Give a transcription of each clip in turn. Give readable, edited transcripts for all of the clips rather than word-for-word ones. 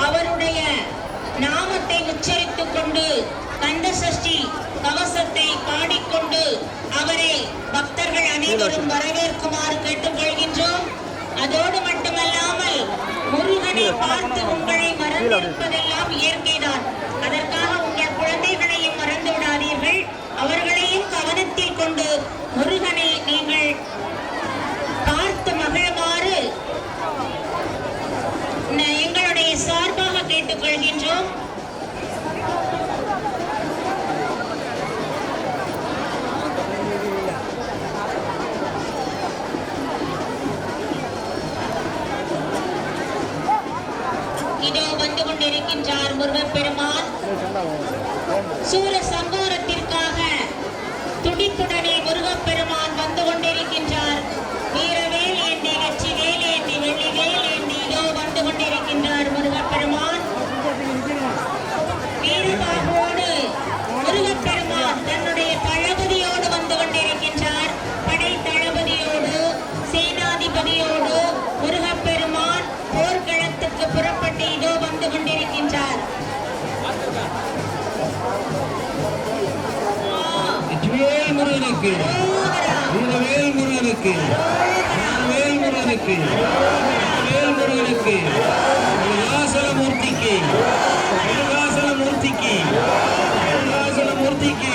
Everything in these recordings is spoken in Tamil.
அவருடைய நாமத்தை உச்சரித்துக் கொண்டு கந்த சஷ்டி கவசத்தை பாடிக்கொண்டு அவரை பக்தர்கள் அனைவரும் வரவேற்குமாறு கேட்டுக்கொள்கின்றோம். அதோடு மட்டுமல்லாமல் முருகனை பார்த்து உங்களை மறந்திருப்பதெல்லாம் இயற்கைதான். அதற்காக உங்கள் குழந்தைகளையும் மறந்து விடாதீர்கள். அவர்களையும் கவனத்தில் கொண்டு முருகனை நீங்கள் பார்த்து மகிழுமாறு எங்களுடைய சார்பாக கேட்டுக்கொள்கின்றோம். இதோ வந்து கொண்டிருக்கின்றார் முருகப்பெருமான். சூர சம்ஹாரத்திற்காக துடிப்புடனே முருகப்பெருமான் வந்து கொண்டிருக்கின்றார். வீரவேல் ஏந்தி வெற்றி வேல் ஏந்தி வெள்ளி வேல் ஏந்தி இதோ வந்து கொண்டிருக்கின்றார் முருகப்பெருமான். வீரபாகோடு முருகப்பெருமான் தன்னுடைய தளபதியோடு வந்து கொண்டிருக்கின்றார். படை தளபதியோடு சேனாதிபதியோடு முருகப்பெருமான் போர்க்களத்துக்கு புறப்பட்டு இதோ வந்து கொண்டிருக்கின்றார். முருகனுக்கு வேல் முருகனுக்கு வேல் முருகனுக்கு வேல் முருகனுக்கு மூர்த்திக்கு மூர்த்திக்கு மூர்த்திக்கு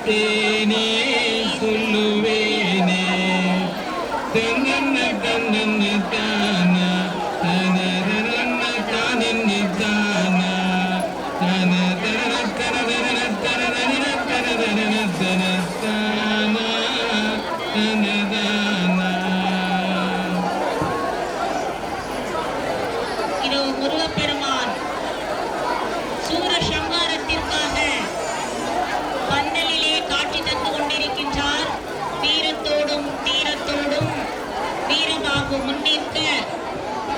தேனே சொல்லுவேனே தன்னன்ன தன்னன்ன தானா தனதனன்ன தானன்ன தானா தனதன தனதன தனதன தனதன தனதானா தனதானா. இதோ முருகப்பெருமான் சூரசம்ஹாரத்திற்காக பந்தலிலே காட்சி தந்து கொண்டிருக்கின்றார். வீரத்தோடும் தீரத்தோடும் வீரபாகு முன்னிற்க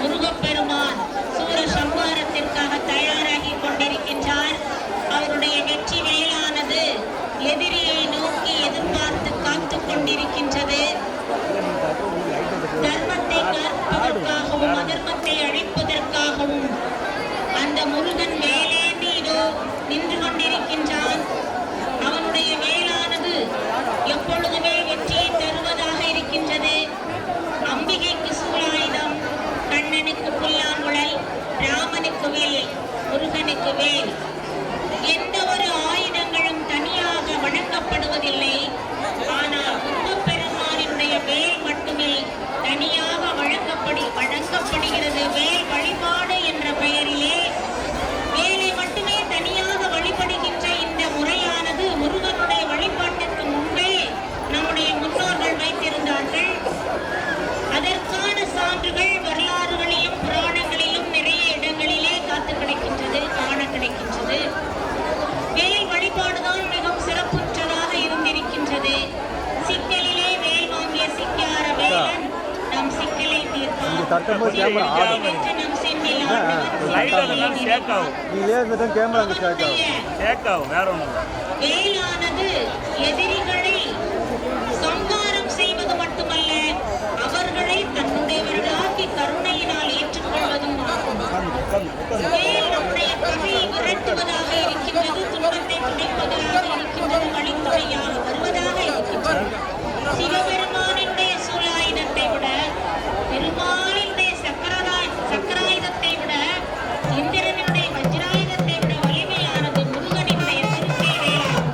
முருகப்பெருமான் சூரசம்ஹாரத்திற்காக தயாராகி கொண்டிருக்கின்றார். அவருடைய வெற்றி வேலானது எதிரியை நோக்கி எதிர்பார்த்து காத்து கொண்டிருக்கின்றது. தர்மத்தை காப்பதற்காகவும் அதர்மத்தை அழிப்பதற்காகவும் அந்த முருகன் வேலேந்தி இதோ நின்று கொண்டிருக்கின்றான். அவனுடைய வேலானது எப்பொழுதுமே வெற்றியை தருவதாக இருக்கின்றது. அம்பிகைக்கு சூலாயுதம், கண்ணனுக்கு புல்லாங்குழல், ராமனுக்கு வேல், முருகனுக்கு வேல். எந்த ஒரு ஆயுதங்களும் தனியாக வழங்கப்படுவதில்லை. ஆனால் முருகப்பெருமானினுடைய வேல் மட்டுமே தனியாக வழங்கப்படுகிறது. வேல் வழிபாடு என்ற பெயரிலே வேலை மட்டுமே தனியாக வழிபடுகின்ற இந்த முறையானது முருகனுடைய வழிபாட்டிற்கு முன்பே நம்முடைய முன்னோர்கள் வைத்திருந்தார்கள். அதற்கான சான்றுகள் வரலாறுகளிலும் புராணங்களிலும் நிறைய இடங்களிலே காத்து கிடைக்கின்றது, காண கிடைக்கின்றது. வேல் வழிபாடுதான் மிகவும் சிறப்புற்றதாக இருந்திருக்கின்றது. சிக்கலிலே வேல் வாங்கிய சிக்கார வேலன் நம் சிக்கலை தீர்ப்பான். நம் சென்னில் வேலானது எதிரிகளை சங்காரம் செய்வது மட்டுமல்ல, அவர்களை தன்னுடையவர்களாக்கி கருணையினால் ஏற்றுக்கொள்வதும் ஆகும். வேல் நம்முடைய பகையை விரட்டுவதாக இருக்கின்றது, துன்பத்தை துடைப்பதாக இருக்கின்றது, வழித்துணையாக வருவதாக இருக்கின்றது. சிவபெருமானினுடைய சூலாயுதத்தை விட, பெருமானினுடைய சக்கராயுதத்தை விட, இந்திரனுடைய வஜ்ராயுதத்தை விட வலிமையானது முருகனினுடைய திருக்கை வேலாகும்.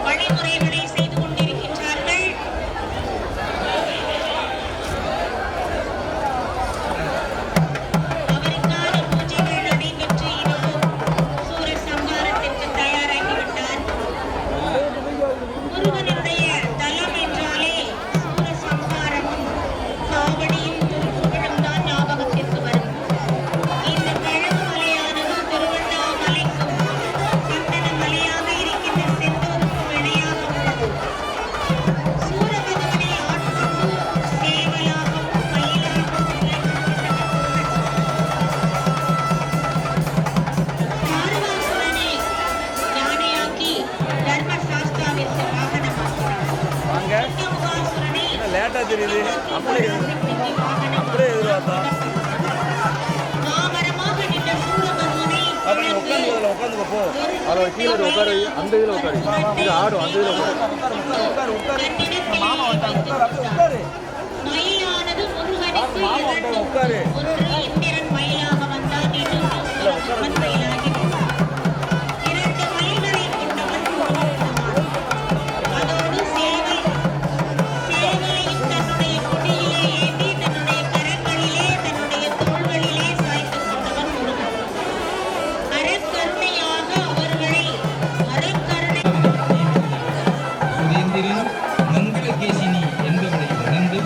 வழிமுறைகளை செய்து கொண்டிருக்கின்றார்கள். அவருக்கான பூஜைகள் நடைபெற்று இரவு சூரசம்ஹாரத்திற்கு தயாராகிவிட்டார். முருகனுடைய தலம் என்றாலே சூரசம்ஹாரமும் காவடியும் திருப்புகழும் தான் ஞாபகத்திற்கு வரும். இந்த கழுகுமலையானது திருவண்ணாமலைக்கும் சந்தன மலையாக இருக்கின்ற செந்தூருக்கும் இணையாக உள்ளது. சூரபகவனை ஆட்கொண்டு சேவலாகவும் மயிலாகவும் தாரகாசுரனை யானையாக்கி தர்மசாஸ்தாவிற்கு வாகனமாக்கினார். முகாசுரனை லேட்டா தெரியுது. அப்படியே எதிர்பார்த்தோம். மாமரமாக நின்ற சூரபகவனை உட்காந்து போ. அதில் கீழே உட்காரு, அந்த இதில் உட்காரு, இது ஆடும், அந்த இதில் உட்காரு. மயிலானது முருகனுக்கு இரண்டு. உட்காரு. ஒன்று இந்திரன் மயிலாக வந்தான், இன்னொன்று சூரபகவன் மயிலாகி வந்தான். இரண்டு மயில்களை கொண்டவன் முருகப்பெருமான். அதோடு சேவலையும் தன்னுடைய கொடியிலே ஏந்தி தன்னுடைய கரங்களிலே தன்னுடைய தோள்களிலே சாய்த்துக் கொண்டவன் முருகன். அறக்கருணையாக அவர்களை அறக்கருணை சுரேந்திரன் மங்களகேசினி என்பவளை மணந்து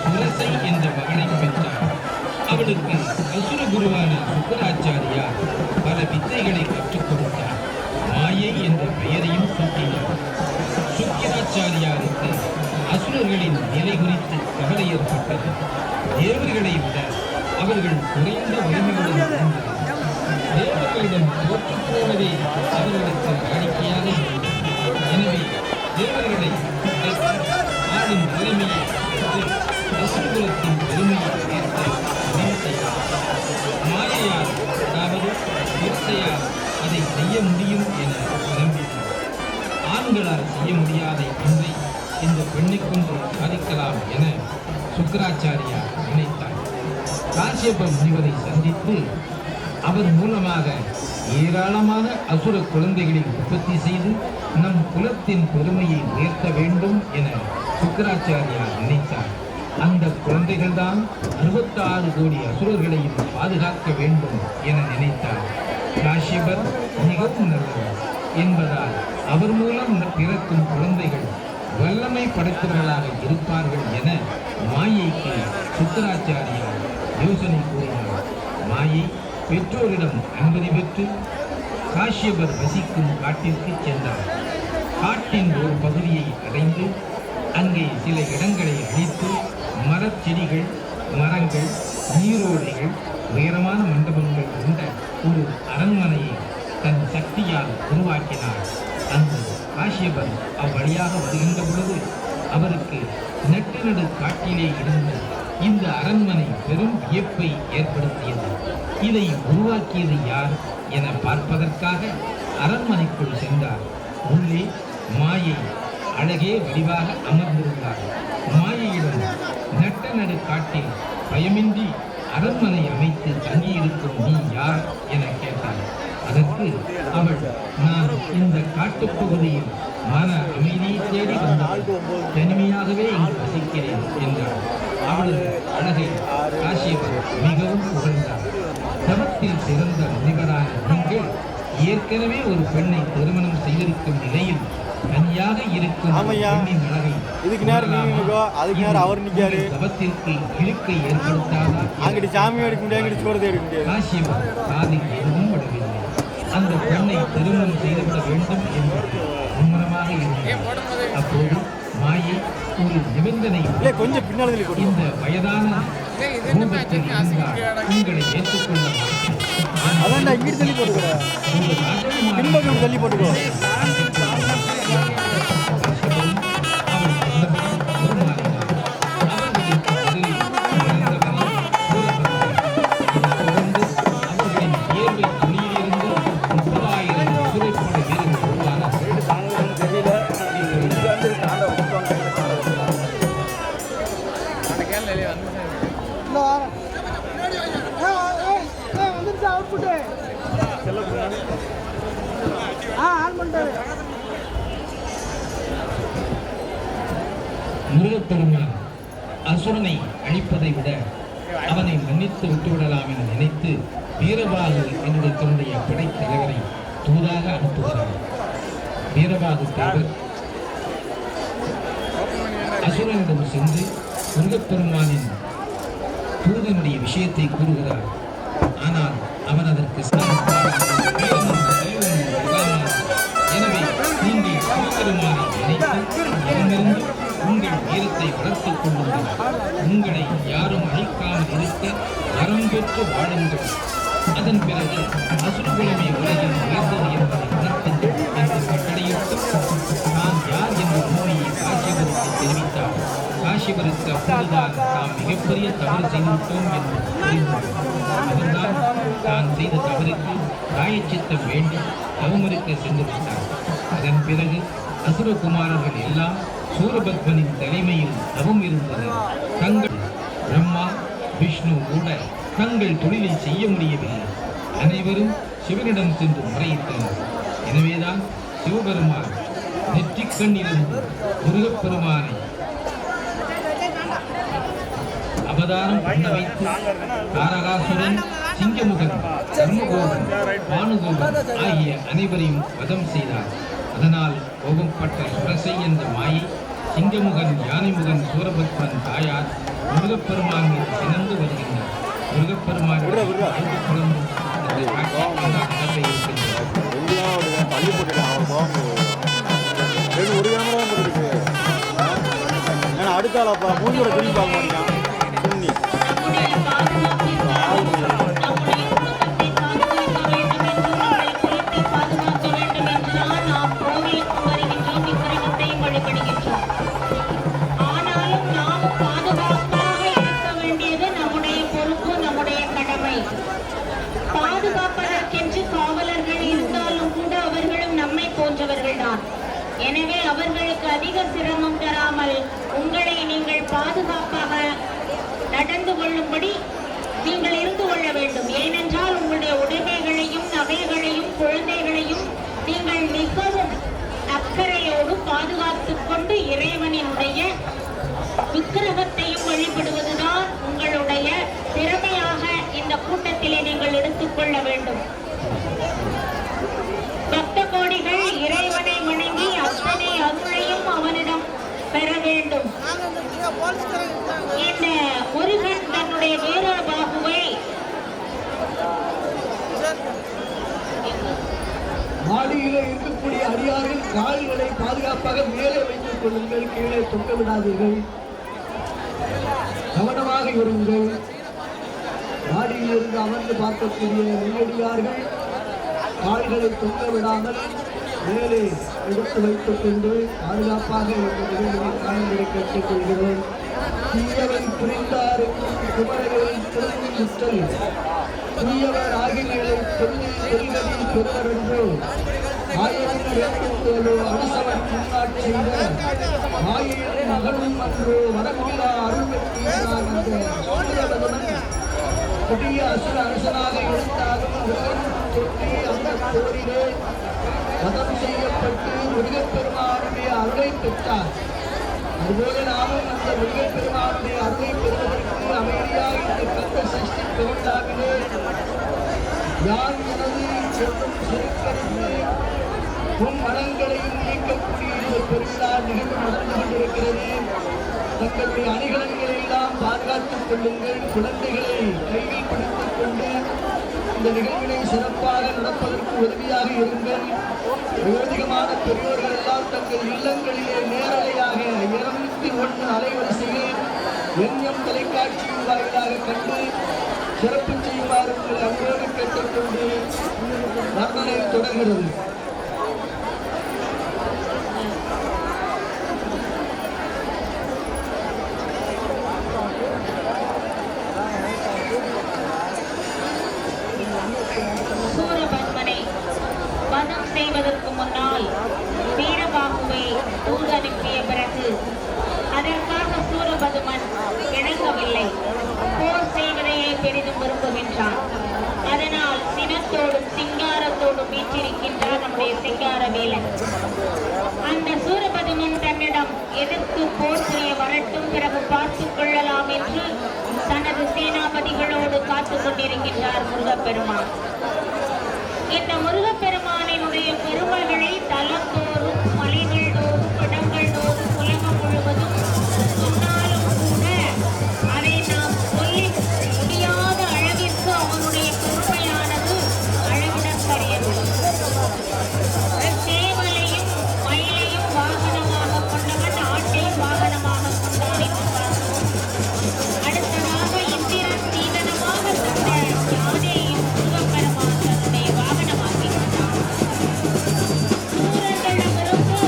சுரசை என்ற மகனை பெற்றார். அவளுக்கு அசுர குருவான சுக்கராச்சாரியார் பல வித்தைகளை கற்றுக் கொடுத்தார். மாயை என்ற பெயரையும் சூட்டினார். சுக்கிராச்சாரியாருக்கு அசுரர்களின் நிலை குறித்து கவலை ஏற்பட்டது. தேவர்களை விட அவர்கள் குறைந்த வலிமையுடன் இருந்தனர். தேவர்களிடம் தோற்றுப் போவதே அவர்களுக்கு வாடிக்கையாக இருந்தது. எனவே தேவர்களை ஆளும் நிலைமையை அசுரகுலத்தின் பெருமையை உயர்த்த முடிவு செய்தார். மாயையால் அதாவது வித்தையால் அதை செய்ய முடியும் என நம்பினார். ஆண்களால் செய்ய முடியாத ஒன்றை இந்த பெண்ணை கொண்டு சாதிக்கலாம் என சுக்கராச்சாரியார் நினைத்தார். காசியப்ப முனிவரை சந்தித்து அவர் மூலமாக ஏராளமான அசுர குழந்தைகளை உற்பத்தி செய்து நம் குலத்தின் பெருமையை உயர்த்த வேண்டும் என சுக்கராச்சாரியார் நினைத்தார். அந்த குழந்தைகள்தான் 66 கோடி அசுரர்களையும் பாதுகாக்க வேண்டும் என நினைத்தார். காசியப்பர் மிகவும் நல்லவர் என்பதால் அவர் மூலம் பிறக்கும் குழந்தைகள் வல்லமை படைத்தவர்களாக இருப்பார்கள் என மாயைக்கு சுக்கராச்சாரியார் யோசனை கூறினார். மாயை பெற்றோரிடம் அனுமதி பெற்று காசியப்பர் வசிக்கும் காட்டிற்கு சென்றார். காட்டின் ஒரு பகுதியை அடைந்து அங்கே சில இடங்களை அழித்து மரச்செடிகள், மரங்கள், நீரோடைகள், உயரமான மண்டபங்கள் கொண்ட ஒரு அரண்மனையை தன் சக்தியால் உருவாக்கினார். அந்த காசியப்பர் அவ்வழியாக வருகின்ற பொழுது அவருக்கு நெட்டு காட்டிலே இருந்த இந்த அரண்மனை பெரும் வியப்பை ஏற்படுத்தியது. இதை உருவாக்கியது யார் என பார்ப்பதற்காக அரண்மனைக்குள் சென்றார். உள்ளே மாயை அழகே வடிவாக அமர்ந்திருந்தார். மாயையிடம் நெட்ட காட்டில் பயமின்றி அரண்மனை அமைத்து தங்கியிருக்கும் நீ யார் என கேட்டார். அதற்கு அவள், நான் இந்த காட்டுப்பகுதியில் மன அமைதியை தேடி வந்தால் தனிமையாகவே இங்கு வசிக்கிறேன் என்றார். அவளது அழகை காசியப்பர் மிகவும் புகழ்ந்தார். தவத்தில் சிறந்த முனிவரான நீங்கள் ஏற்கனவே ஒரு பெண்ணை திருமணம் செய்திருக்கும் நிலையில் தனியாக இருக்கும் பெண்ணின் அழகை தவத்திற்கு இழுக்கை ஏற்படுத்தாதா? காசியப்பர் காதில் எதுவும் விடவில்லை. அந்த பெண்ணை திருமணம் செய்துவிட வேண்டும் என்பது மும்முரமாக இருந்தது. அப்போது மாயை ஒரு நிபந்தனை, இந்த வயதான ரூபத்தில் இருந்தால் உங்களை ஏற்றுக்கொள்ள மாட்டேன். முருகப்பெருமான் அசுரனை அழிப்பதை விட அவனை மன்னித்து விட்டுவிடலாம் என நினைத்து வீரபாகு என்னுடைய தன்னுடைய படைத்தலைவரை தூதாக அனுப்புகிறார். வீரபாகு தேவர் அசுரனிடம் சென்று முருகப்பெருமானின் தூதனுடைய விஷயத்தை கூறுகிறார். ஆனால் அவன் அதற்கு எனவே நீங்கள் சிவபெருமானை நினைத்து அவனிருந்து உங்கள் வீரத்தை வளர்த்துக் கொள்ளுங்கள். உங்களை யாரும் அழிக்காமல் இருக்க வரம் பெற்று வாழுங்கள். அதன் பிறகு அசுரகுலமே உலகில் உயர்ந்தது என்பதை உணர்த்துங்கள் என்று கட்டளையிட்டு நான் யார் என்ற உண்மையை காசியபருக்கு தெரிவித்தார். காசியபருக்கு அப்போதுதான் தாம் மிகப்பெரிய தவறு செய்துவிட்டோம் என்று புரிந்தார். அவர்தான் தான் செய்த தவறுக்கு பிராயச்சித்தம் வேண்டி தவமிருக்க சென்று விட்டார். அதன் பிறகு அசுரகுமாரர்கள் எல்லாம் சூரபத்மனின் தலைமையில் தவம் இருந்தனர். தங்கள் பிரம்மா விஷ்ணு கூட தங்கள் தொழிலை செய்ய முடியவில்லை. அனைவரும் சிவனிடம் சென்று முறையிட்டனர். எனவேதான் சிவபெருமான் நெற்றிக்கண்ணிலிருந்து முருகப்பெருமானை அவதாரம் பண்ண வைத்து தாரகாசுரன், சிங்கமுகன், தர்மகோபன், பானுகோபன் ஆகிய அனைவரையும் வதம் செய்தார். அதனால் கோபப்பட்ட சுரசை என்ற மாயை சிங்கமுகன், யானைமுகன், சூரபத்மன் தாயார் முருகப்பெருமான் மீது சினந்து வருகின்றார். முருகப்பெருமான் அடுத்தாலப்பா மூஞ்சியோட திரும்பி பார்க்க மாட்டேங்கான். நம்முடைய பாதுகாப்பிற்காக நம்முடைய குடும்பத்தை காத்து எனவே அவர்களுக்கு அதிக சிரமம் தராமல் உங்களை நீங்கள் பாதுகாப்பாக நடந்து கொள்ளும்படி நீங்கள் இருந்து கொள்ள வேண்டும். ஏனென்றால் உங்களுடைய உடைமைகளையும் நகைகளையும் குழந்தைகளையும் நீங்கள் மிகவும் அக்கறையோடு பாதுகாத்துக் கொண்டு இறைவனினுடைய விக்கிரகத்தையும் வழிபடுவதுதான் உங்களுடைய திறமையாக இந்த கூட்டத்திலே நீங்கள் எடுத்துக்கொள்ள வேண்டும். பக்த கோடிகள் இறைவனை வணங்கி அத்தனை அருளையும் அவனிடம் பெற வேண்டும். இந்த முருகன் தன்னுடைய வீரபாகுவை மாடியிலே இருக்கக்கூடிய அடியார்கள் கால்களை பாதுகாப்பாக மேலே வைத்துக் கொள்ளுங்கள், கீழே தொங்க விடாதீர்கள், கவனமாக இருங்கள். மாடியில் இருந்து அமர்ந்து பார்க்கக்கூடிய நெல்லடியார்கள் கால்களை தொங்க விடாமல் மேலே எடுத்து வைத்துக் கொண்டு பாதுகாப்பாக காலங்களை கேட்டுக் கொள்கிறோம். தீயவை புரிந்தார் குமரர்கள் திரும்பி முற்றல் புரியவர் ஆகியங்களை தொழிலில் செல்வதில் பெறுவர் என்று ஆயிரம் வேண்டுதலோ அரசவன் முன்னாட் செய்த ஆயிரம் மகளும் அன்று வரவில்லா அருள் பெற்றார் என்ற சூழலுடன் புதிய அசுர அரசனாக இருந்தாலும் தொட்டி அந்த போரிலே வதம் செய்யப்பட்டு முருகப்பெருமானுடைய அருளை பெற்றார். அதுபோல நாமும் அந்த முருகப்பெருமானுடைய அருளை பெறுவதற்கு அமைதியாக இந்த கந்த சஷ்டி பெருந்தாவிலே யார் எனது செல்லும் சிறுக்கருத்து உன் மனங்களையும் நீக்கக்கூடிய இந்த பெருவிழா நிகழ்வு நடந்து கொண்டிருக்கிறது. தங்களுடைய அணிகலன்களை எல்லாம் பாதுகாத்துக் கொள்ளுங்கள். குழந்தைகளை கையில் பிடித்துக் கொண்டு இந்த நிகழ்வினை சிறப்பாக நடப்பதற்கு உதவியாக இருங்கள். விரோதிகமான பெரியோர்கள் எல்லாம் தங்கள் இல்லங்களிலே நேரலையாக 201 அலைவரிசையில் எண்ணம் தொலைக்காட்சியின் வாயிலாக கண்டு சிறப்பு செய்யுமாறு உங்கள் அன்போடு கேட்டுக்கொண்டு வர்ணனை தொடர்கிறது. சூரபத்மனை வதம் செய்வதற்கு முன்னால் வீரபாகுவை தூது அனுப்பிய பிறகு அதற்காக சூரபதுமன் இணங்கவில்லை. போர் செய்வதையே பெரிதும் விரும்புகின்றான். அதனால் சினத்தோடும் சிங்காரத்தோடும் வீற்றிருக்கின்றான் நம்முடைய சிங்காரவேலன். அந்த சூரபதுமன் தன்னிடம் எதிர்த்து போர் செய்ய வரட்டும், பிறகு பார்த்துக் கொள்ளலாம் என்று தனது சேனாபதிகளோடு காத்துக் கொண்டிருக்கின்றார் முருகப்பெருமான். இந்த முருகப்பெருமானினுடைய பெருமைகளை தலத்தோறும் மலைகள் தோறும் இடங்கள் தோறும் உலகம் முழுவதும் சொன்னாலும் கூட அதை நாம் சொல்லி முடியாத அளவிற்கு அவனுடைய பெருமையானது அளவிடற்கரியது. சேவலையும் மயிலையும் வாகனமாக கொண்டவன் ஆட்டை வாகனமாக கொண்டான் என்று பார்த்தோம். அடுத்ததாக இந்திரன் சீதனமாக கொண்ட யானையையும் முருகப்பெருமான் தன்னுடைய வாகனமாக்கி கொண்டான். சூரனிடமிருந்து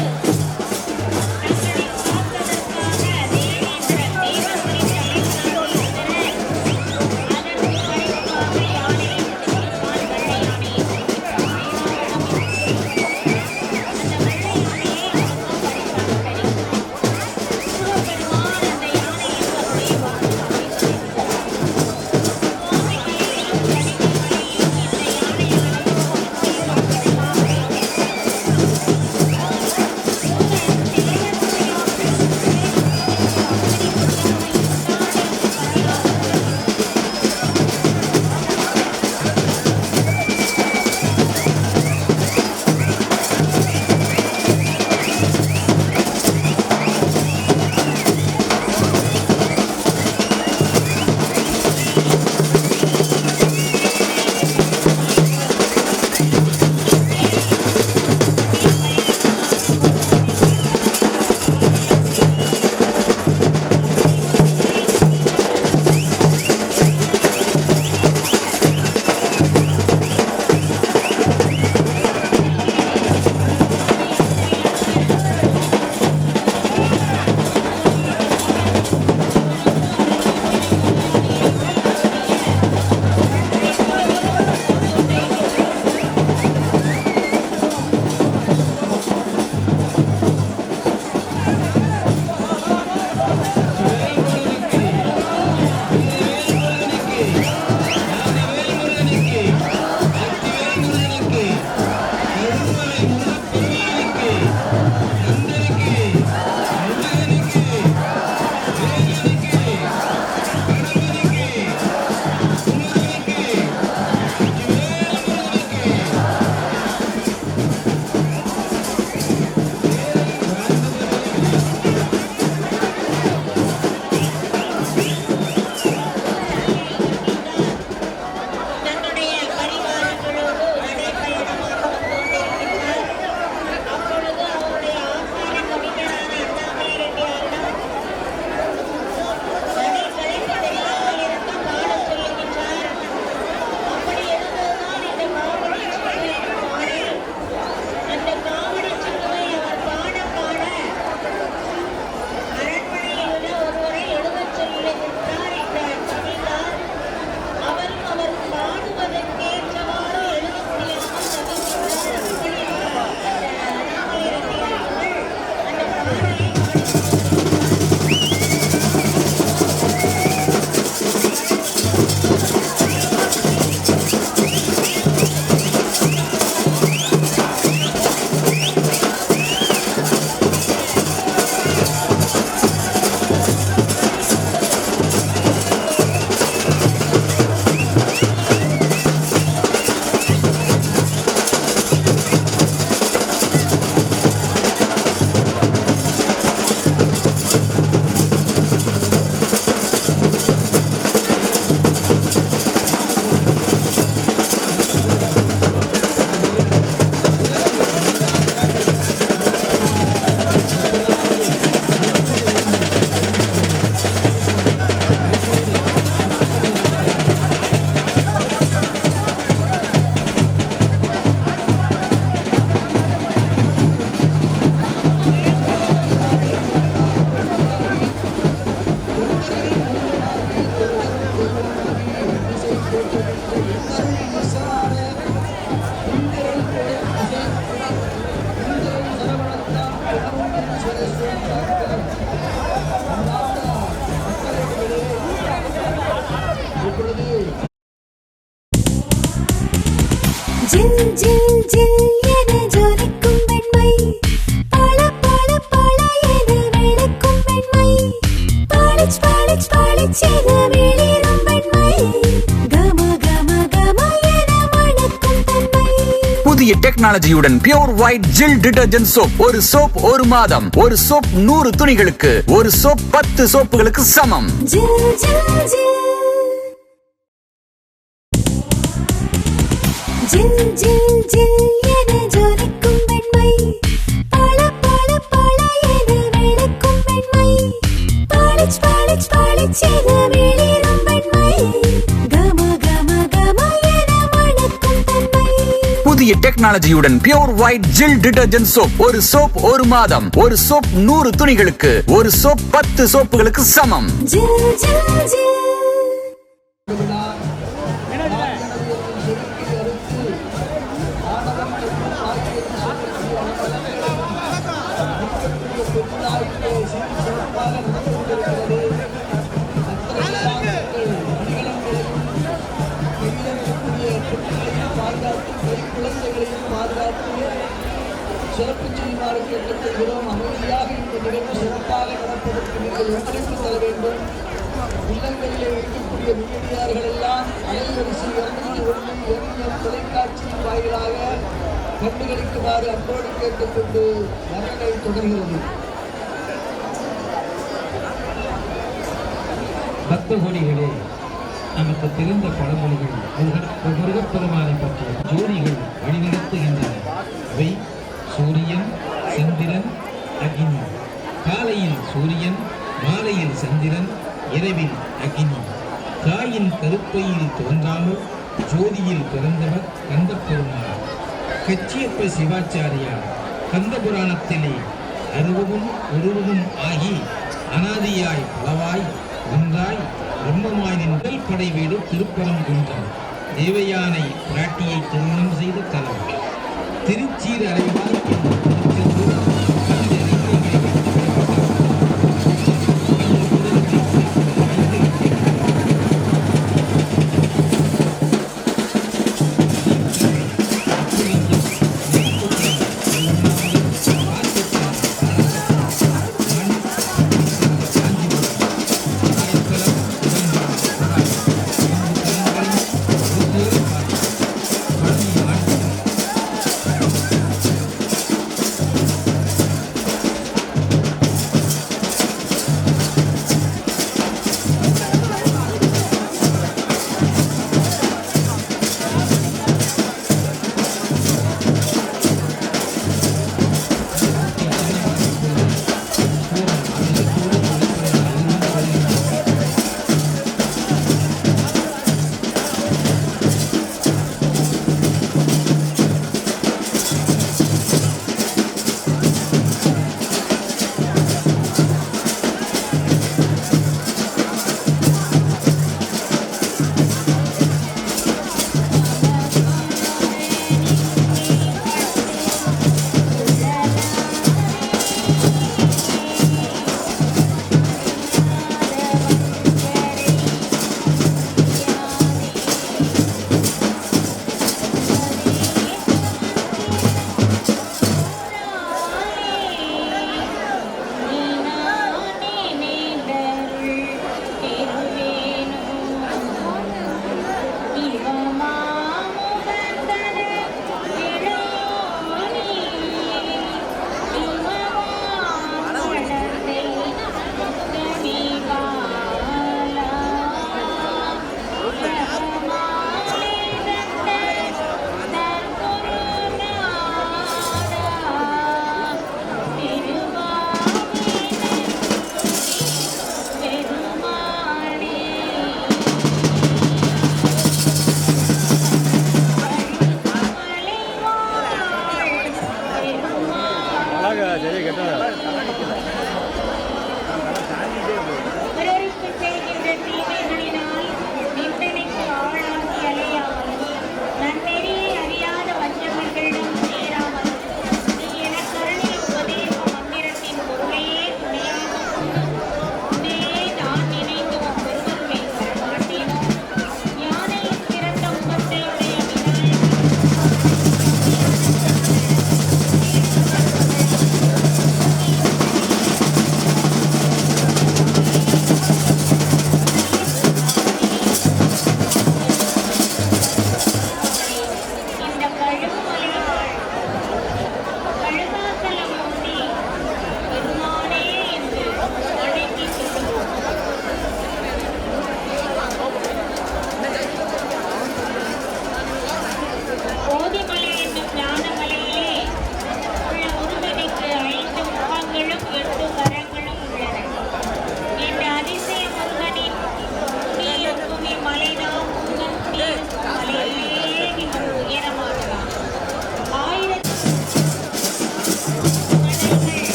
ஜில் ஜில் ஜில் என ஜொலிக்கும் வெண்மை, பள பள பள என வெளுக்கும் வெண்மை, பளிச் பளிச் பளிச் என வெளிரும் வெண்மை, கம கம கம என மணக்கும் தன்மை. புதிய டெக்னாலஜியுடன் பியூர் ஒயிட் ஜில் டிடர்ஜென்ட் சோப். ஒரு சோப் ஒரு மாதம், ஒரு சோப் 100 துணிகளுக்கு, ஒரு சோப் 10 சோப்புகளுக்கு சமம். ஜில் ஜில் ஜில் ஜில் ஜில் ஜில் என ஜொலிக்கும் வெண்மை, பள பள பள என வெளுக்கும் வெண்மை, பளிச் பளிச் பளிச் என வெளிரும் வெண்மை, கம கம கம என மணக்கும் தன்மை. புதிய டெக்னாலஜியுடன் பியூர் ஒயிட் ஜில் டிடர்ஜென்ட் சோப். ஒரு சோப் ஒரு மாதம், ஒரு சோப் 100 துணிகளுக்கு, ஒரு சோப் 10 சோப்புகளுக்கு சமம். ஜில் ஜில் ஜில் குழந்தைகளையும் பாதுகாத்து சிறப்பு செய்யுமாறு கேட்டுக்கொள்கிறோம். அமைதியாக இந்த நிகழ்வு சிறப்பாக நடப்பதற்கு நீங்கள் ஒத்துழைப்பு தர வேண்டும். இல்லங்களிலே இருக்கக்கூடிய மீடியார்கள் எல்லாம் அலைவரிசை 201 தொலைக்காட்சியின் வாயிலாக கண்டுகளிக்குமாறு அன்போடு கேட்டுக்கொண்டு நகரை தொடர்கிறது. பக்த கோடிகளே, நமக்கு தெரிந்த பழமொழிகள் முருகப்பெருமானை பற்றிய ஜோதிகள் வழிநடத்துகின்றன. அவை சூரியன், சந்திரன், அக்னி. காலையில் சூரியன், மாலையில் சந்திரன், இரவில் அக்னி. தாயின் கருப்பையில் தோன்றாமல் ஜோதியில் பிறந்தவர் கந்தப்பெருமான். கச்சியப்ப சிவாச்சாரியார் கந்த புராணத்திலே அருவமும் உருவமும் ஆகி அனாதியாய் பலவாய் ஒன்றாய் பிரம்மமாய் நின்றல் படை வீடு திருப்பரங்குன்றம். தேவயானை பிராட்டியை திருமணம் செய்த தலம். திருச்சீர் அறைவாய்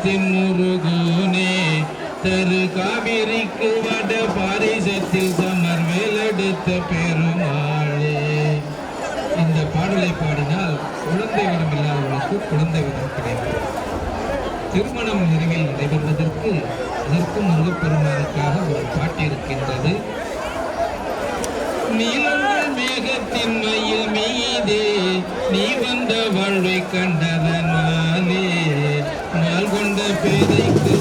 பாசத்தின் முருகோனே தரு காவிரிக்கு வட பாரிசத்தில் சமர் வேலெடுத்த பெருமாளே. இந்த பாடலை பாடினால் குழந்தை வரம் இல்லாதவர்களுக்கு குழந்தை வரம் கிடைக்கும். திருமணம் நிறைவில் நடைபெறுவதற்கு அதற்கும் முருகப்பெருமானுக்காக ஒரு பாட்டு இருக்கின்றது. நீலங்கள் மேகத்தின் மயில் மீதே நீ வந்த வாழ்வை கண்டதனாலே நாள் கொண்ட பேதைக்கு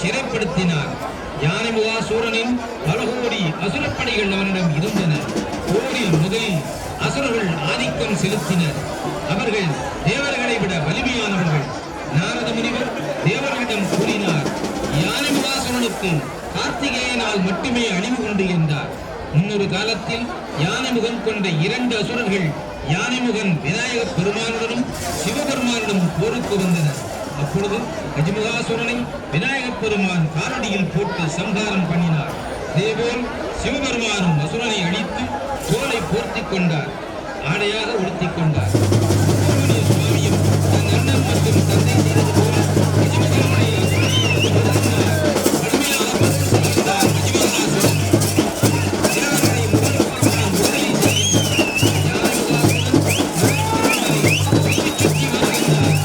சிறைப்படுத்தினார். யானைமுகாசூரனின் பல கோடி அசுரப்படைகள் அவனிடம் இருந்தன. போரில் முதலில் அசுரர்கள் ஆதிக்கம் செலுத்தினர். அவர்கள் தேவர்களை விட வலிமையானவர்கள். நாரத முனிவர் தேவர்களிடம் கூறினார், யானைமுகாசுரனுக்கு கார்த்திகேயனால் மட்டுமே அழிவு உண்டு என்றார். முன்னொரு காலத்தில் யானைமுகன் கொண்ட 2 அசுரர்கள் யானைமுகன் விநாயக பெருமானுடனும் சிவபெருமானுடன் போருக்கு வந்தனர். அப்பொழுது கஜமுகாசுரனை விநாயக பெருமான் காலடியில் போட்டு சம்ஹாரம் பண்ணினார். இதேபோல் சிவபெருமானும் அசுரனை அழித்து தோலை போர்த்திக் கொண்டார், ஆடையாக உடுத்திக் கொண்டார். சுவாமியும் தன் அண்ணன் மற்றும் தந்தை செய்தது போல கஜமுகனை கடுமையாக பதம் செய்கின்றார். கஜமுகாசுரன் தேவர்களை முகமுகமாக முதலை செய்கின்றார். சுற்றி வருகின்றார்.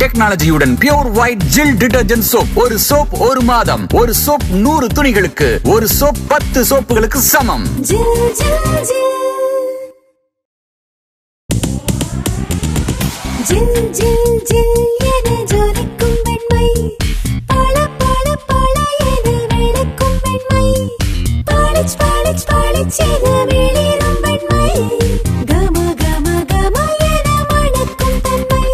டெக்னாலஜியுடன் பியூர் ஒயிட் ஜில் டிடர்ஜென்ட் சோப். ஒரு சோப் ஒரு மாதம். ஒரு சோப் 100 துணிகளுக்கு. ஒரு சோப் 10 சோப்புகளுக்கு சமம். ஜில் ஜில் ஜில் ஜில் ஜில் ஜில் என ஜொலிக்கும் வெண்மை. பள பள பள என வெளுக்கும் வெண்மை. பளிச் பளிச் பளிச் என வெளிரும் வெண்மை. கம கம கம என மணக்கும் தன்மை.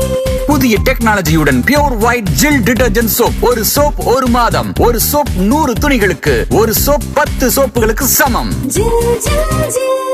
புதிய டெக்னாலஜியுடன் பியூர் ஒயிட் ஜில் டிடர்ஜென்ட் சோப். ஒரு சோப் ஒரு மாதம். ஒரு சோப் 100 துணிகளுக்கு. ஒரு சோப் 10 சோப்புகளுக்கு சமம். ஜில் ஜில் ஜில்